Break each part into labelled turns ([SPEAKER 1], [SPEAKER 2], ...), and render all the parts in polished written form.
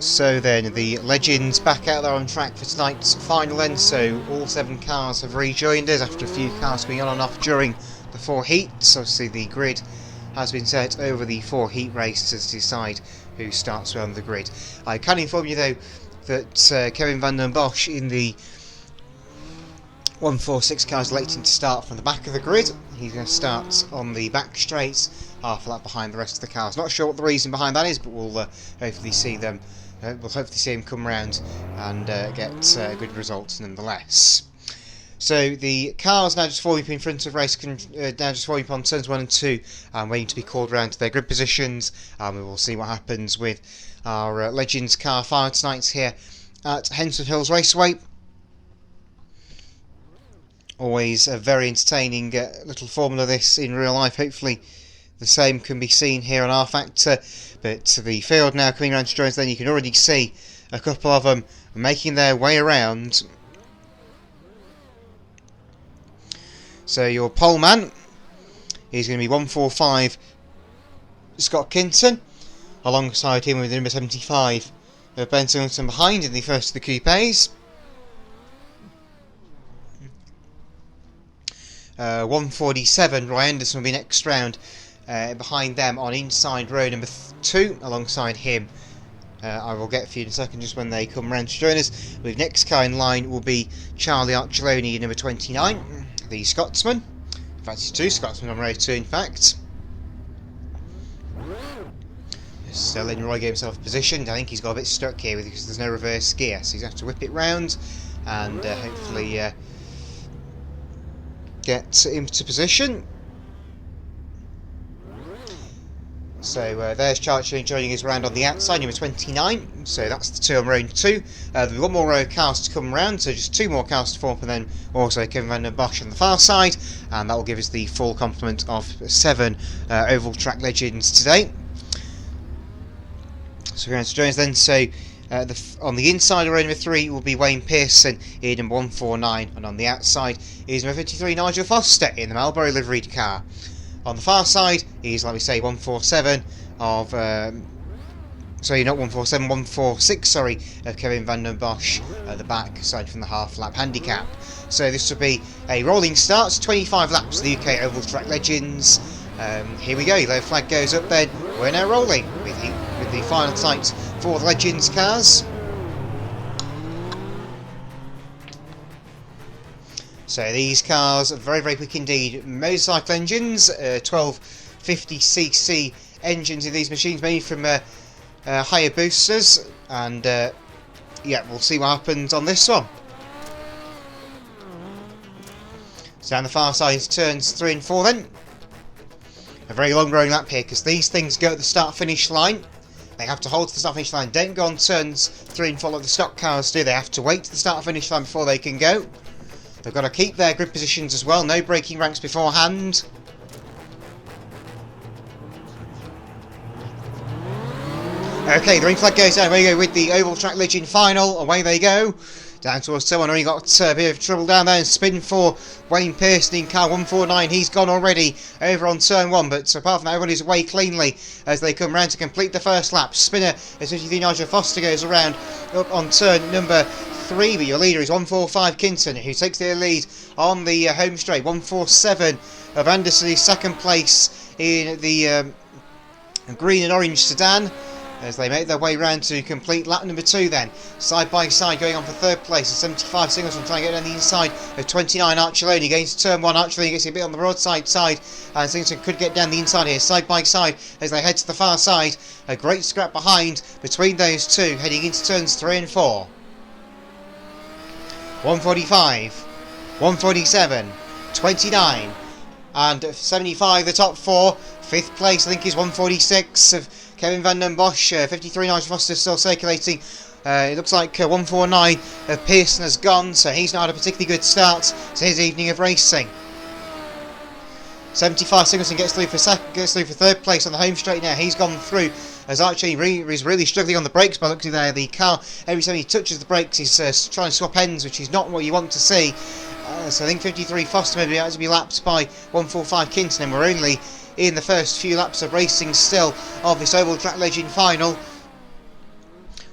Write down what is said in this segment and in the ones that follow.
[SPEAKER 1] So then, the Legends back out there on track for tonight's final then, so all 7 cars have rejoined us after a few cars being on and off during the 4 heats. Obviously the grid has been set over the 4 heat races to decide who starts around the grid. I can inform you though that Kevin van den Bosch in the 146 car is electing to start from the back of the grid. He's going to start on the back straight, half a lap behind the rest of the cars. Not sure what the reason behind that is, but we'll hopefully see them. We'll hopefully see him come round and get good results nonetheless. So the cars now just forming up in front of race, now just forming up on turns 1 and 2, and waiting to be called round to their grid positions. And we will see what happens with our Legends car final tonight here at Hednesford Hills Raceway. Always a very entertaining little formula this in real life. Hopefully the same can be seen here on R Factor. But the field now coming around to join us, then you can already see a couple of them making their way around. So your pole man is going to be 145 Scott Kinton. Alongside him with number 75 Ben Singleton behind in the first of the coupes. 147 Roy Anderson will be next round. Behind them on inside row number 2, alongside him. I will get for you in a second just when they come round to join us. With next car in line will be Charlie Archuloni, number 29, the Scotsman. In fact, it's 2 Scotsmen on row 2, in fact. So letting Roy get himself positioned. I think he's got a bit stuck here because there's no reverse gear, so he's going to have to whip it round and hopefully get into position. So there's Charlie joining us round on the outside, number 29, so that's the 2 on row 2. There'll be 1 more row of cars to come round, so just 2 more cars to form up, and then also Kevin van den Bosch on the far side, and that will give us the full complement of 7 oval track Legends today. So we're going to join us then, so on the inside of row number 3 will be Wayne Pearson in number 149, and on the outside is number 53 Nigel Foster in the Marlboro liveried car. On the far side is, like we say, 147 of, sorry, not 147, 146, sorry, of Kevin van den Bosch at the back, aside from the half-lap handicap. So this will be a rolling start, 25 laps of the UK Oval Track Legends. Here we go, yellow flag goes up then. We're now rolling with the final sight for the Legends cars. So these cars are very, very quick indeed. Motorcycle engines, 1250cc engines in these machines, made from higher boosters, and yeah, we'll see what happens on this one. So on the far side is turns 3 and 4 then. A very long rolling lap here, because these things go at the start-finish line. They have to hold to the start-finish line, don't go on turns 3 and 4 like the stock cars do. They have to wait to the start-finish line before they can go. They've got to keep their grid positions as well, no braking ranks beforehand. Okay, the green flag goes down. Away we go with the Oval Track Legend final. Away they go. Down towards turn 1. Only got a bit of trouble down there. And spin for Wayne Pearson in car 149. He's gone already over on turn 1. But apart from that, everybody's away cleanly as they come round to complete the first lap. Spinner, especially Nigel Foster, goes around up on turn number 3. But your leader is 145 Kinton, who takes the lead on the home straight. 147 of Anderson is second place in the green and orange sedan, as they make their way round to complete lap number 2 then. Side by side going on for third place. 75 Singleton trying to get down the inside of 29 Archuloni. Against turn 1, Archuloni gets a bit on the broadside side, and Singleton could get down the inside here. Side by side as they head to the far side. A great scrap behind between those two, heading into turns 3 and 4. 145, 147, 29, and 75 the top 4. 5th place I think is 146 of Kevin van den Bosch. 53 Nigel Foster still circulating. It looks like 149 of Pearson has gone, so he's not had a particularly good start to his evening of racing. 75 Singleton gets through for third place on the home straight now. He's gone through as Archie is really struggling on the brakes by looking there. The car, every time he touches the brakes, he's trying to swap ends, which is not what you want to see. So I think 53 Foster may be able to be lapped by 145 Kinton, and we're only in the first few laps of racing still of this Oval Track Legend final.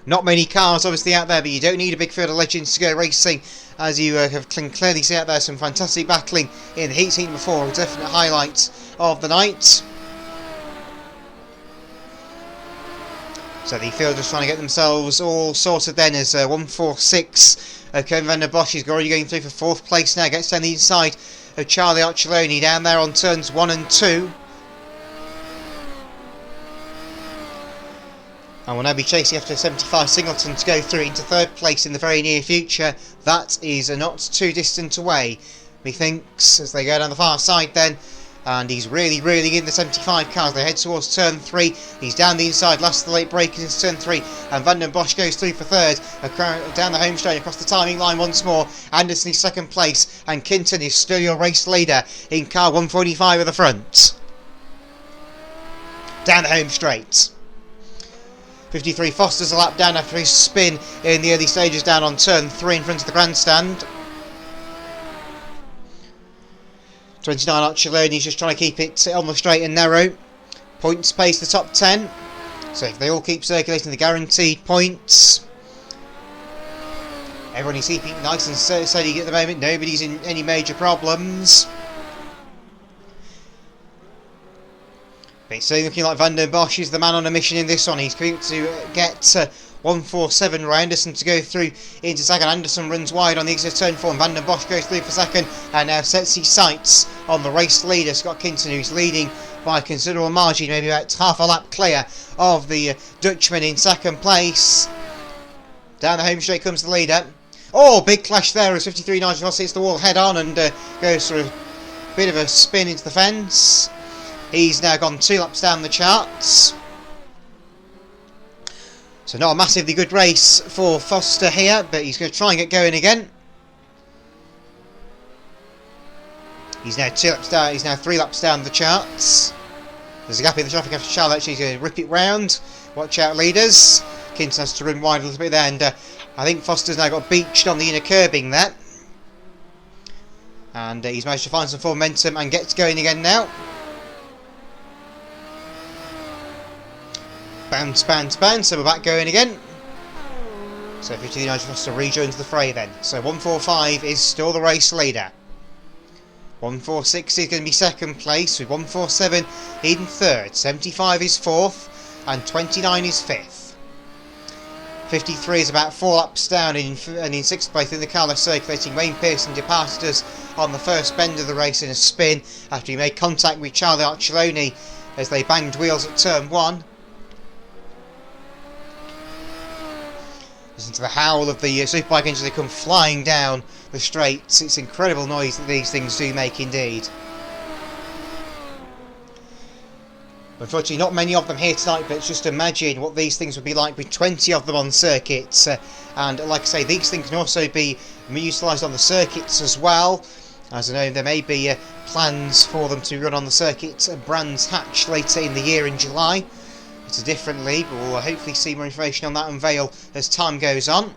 [SPEAKER 1] Not many cars obviously out there, but you don't need a big field of legends to go racing, as you can clearly see out there some fantastic battling in the heat seen before, a definite highlight of the night. So the field just trying to get themselves all sorted then as 146. Kevin van der Bosch is already going through for 4th place now, gets down the inside of Charlie Archiloni down there on turns 1 and 2. And will now be chasing after 75 Singleton to go through into 3rd place in the very near future. That is not too distant away, methinks, as they go down the far side then. And he's really in the 75 cars. They head towards turn 3. He's down the inside, last of the late breakers into turn 3. And Van den Bosch goes through for 3rd. Down the home straight across the timing line once more. Anderson is 2nd place. And Kinton is still your race leader in car 145 at the front. Down the home straight. 53 Foster's a lap down after his spin in the early stages down on turn 3 in front of the grandstand. 29 Archiloni's just trying to keep it on the straight and narrow. Points pace the top 10. So if they all keep circulating the guaranteed points. Everyone is keeping nice and steady at the moment. Nobody's in any major problems. But it's looking like Van den Bosch is the man on a mission in this one. He's going to get 147 Roy Anderson to go through into 2nd. Anderson runs wide on the exit of turn 4 and Van den Bosch goes through for 2nd and now sets his sights on the race leader Scott Kinton, who's leading by a considerable margin, maybe about half a lap clear of the Dutchman in 2nd place. Down the home straight comes the leader. Oh, big clash there as 53 Nigel hits the wall head on and goes for a bit of a spin into the fence. He's now gone 2 laps down the charts. So not a massively good race for Foster here, but he's going to try and get going again. He's now 2 laps down. He's now 3 laps down the charts. There's a gap in the traffic after Charlotte. She's going to rip it round. Watch out, leaders. Kinton has to run wide a little bit there, and I think Foster's now got beached on the inner curbing there. And he's managed to find some full momentum and gets going again now. Bounce, bounce, bounce, so we're back going again. So 59 Foster rejoins the fray then. So 145 is still the race leader. 146 is going to be 2nd place, with 147 in 3rd. 75 is 4th, and 29 is 5th. 53 is about 4 laps down, and in 6th place in the car they're circulating. Wayne Pearson departed us on the first bend of the race in a spin after he made contact with Charlie Archiloni as they banged wheels at turn 1. Listen to the howl of the superbike engines as they come flying down the straights. It's incredible noise that these things do make indeed. Unfortunately not many of them here tonight, but just imagine what these things would be like with 20 of them on circuits. And like I say, these things can also be utilised on the circuits as well. As I know, there may be plans for them to run on the circuit at Brands Hatch later in the year in July. It's a different league, but we'll hopefully see more information on that unveil as time goes on.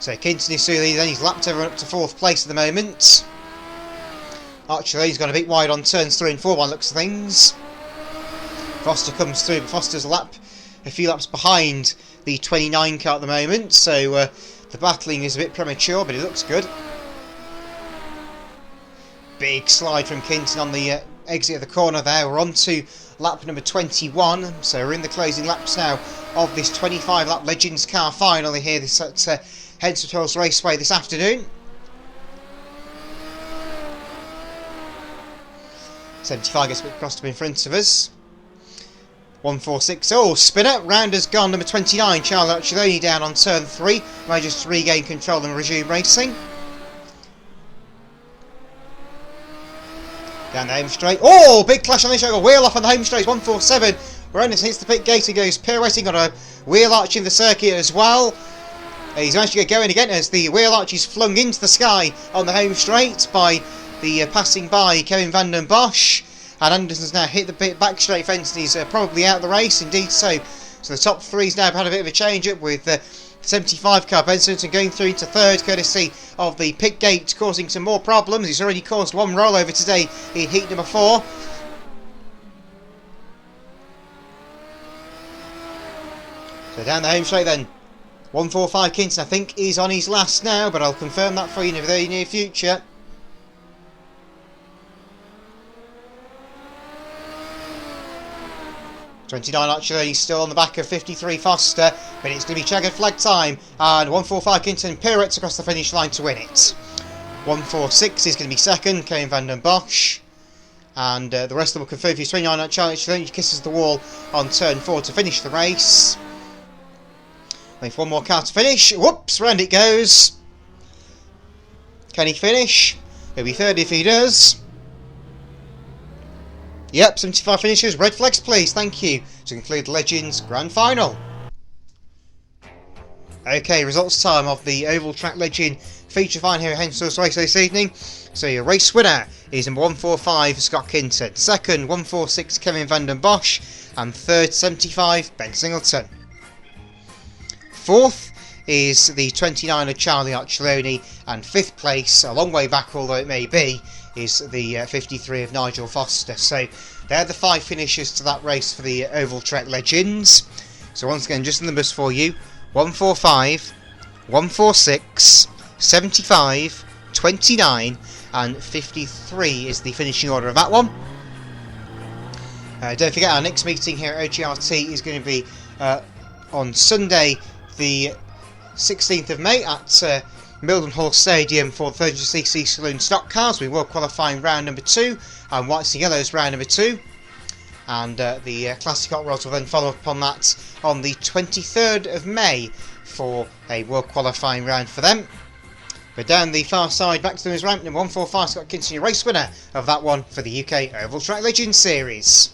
[SPEAKER 1] So Kinton is through then, he's lapped everyone up to 4th place at the moment. Archiloni's gone a bit wide on turns 3 and 4 by looks of things. Foster comes through, but Foster's a few laps behind the 29 car at the moment, so the battling is a bit premature, but it looks good. Big slide from Kinton on the exit of the corner there. We're on to lap number 21, so we're in the closing laps now of this 25 lap Legends car final here this at Hednesford Raceway this afternoon. 75 gets a bit crossed up in front of us. 146, oh, spinner, round has gone, number 29, Charlie Archiloni down on turn 3, manages to regain control and resume racing. Down the home straight. Oh, big clash on this show. Wheel off on the home straight. 147. Anderson hits the pit gate and goes pirouetting on a wheel arch in the circuit as well. He's managed to get going again as the wheel arch is flung into the sky on the home straight by the passing by Kevin van den Bosch. And Anderson's now hit the back straight fence and he's probably out of the race. Indeed so. So the top 3's now had a bit of a change up with 75 car Benson going through to 3rd courtesy of the pit gate, causing some more problems. He's already caused 1 rollover today in heat number 4. So down the home straight then. 145 Kinton, I think, is on his last now, but I'll confirm that for you in the very near future. .29 actually still on the back of 53 Foster, but it's going to be checkered flag time, and 145 Kinton pirouettes across the finish line to win it. 146 is going to be second, Kevin van den Bosch, and the rest of them will confirm for you. 29 challenge, then he kisses the wall on turn 4 to finish the race. With one more car to finish. Whoops, round it goes. Can he finish? He'll be third if he does. Yep, 75 finishes. Red flags, please. Thank you. To conclude the Legends Grand Final. Okay, results time of the Oval Track Legend feature final here at Hednesford race this evening. So your race winner is number 145 Scott Kinton. Second, 146 Kevin van den Bosch. And third, 75 Ben Singleton. Fourth is the 29er Charlie Archuloni, and fifth place, a long way back although it may be, is the 53 of Nigel Foster. So they're the 5 finishers to that race for the Oval Track Legends. So once again, just the numbers for you: 145, 146, 75, 29 and 53 is the finishing order of that one. Don't forget, our next meeting here at OGRT is going to be on Sunday the 16th of May at Mildenhall Stadium for the 30cc Saloon Stock Cars. We will qualifying round number 2 and Whites and Yellows round number 2, and the Classic Hot Rods will then follow up on that on the 23rd of May for a World Qualifying round for them. But down the far side, back to the ramp, number 145 Scott Kinton, race winner of that one for the UK Oval Track Legends Series.